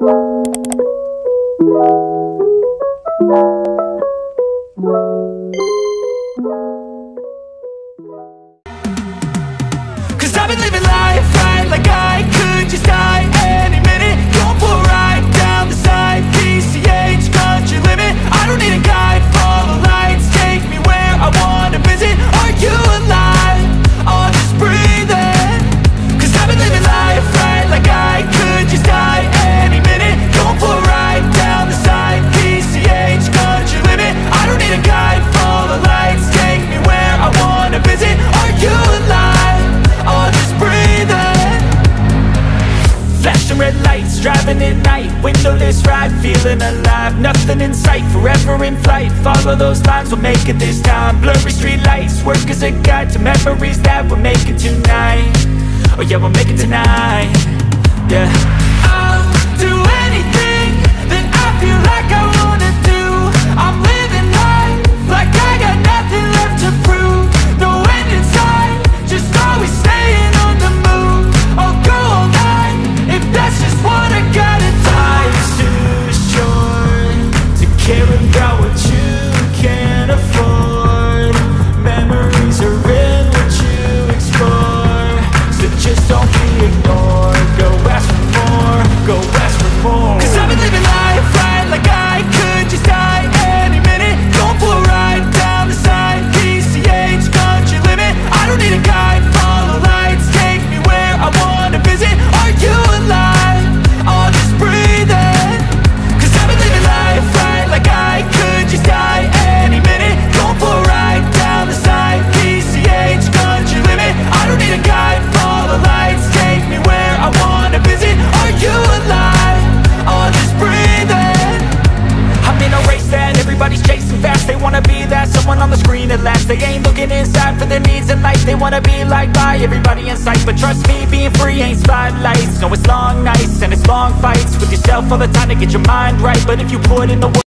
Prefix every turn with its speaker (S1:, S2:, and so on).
S1: Cause I've been living life right like I could just die any minute. Going for a ride down the side, PCH, country limit. I don't need a guide, follow lights, take me where I wanna visit. Are you alive? Or just breathing? Cause I've been living life right like I could just die any minute. Going for a ride down the side, PCH, country limit. I don't need a guide, follow lights, take me where I wanna visit. Are you alive? Or just breathing? Flashing red lights, driving at night, windowless ride, feeling alive. Nothing in sight, forever in flight. Follow those lines, we'll make it this time. Blurry street lights, work as a guide to memories that we're making tonight. Oh yeah, we'll make it tonight. Yeah, I'll do anything that I feel like I wanna do. I'm living life like I got nothing left to prove. No end in sight, just always staying on the move. I'll go all night if that's just what I gotta do. Life's too short to care about what you can't afford. Memories are in what you explore, so just don't be ignored. Go ask for more, go ask for more. Cause I've been living life right like I could just die any minute. Going for a ride down the side, PCH, country limit. I don't need a guide, follow lights, take me where I wanna visit. Are you alive? Or just breathing? Cause I've been living life right like I could just die any minute. Going for a ride down the side, PCH, country limit. I don't need a guide, follow lights, take me where I wanna visit. Are you alive? Or just breathing? I'm in a race that everybody's chasing fast. They wanna be that someone on the screen at last. They ain't looking inside for their needs in life. They wanna be liked by everybody in sight. But trust me, being free ain't spotlights. No, it's long nights and it's long fights with yourself all the time to get your mind right. But if you put in the work,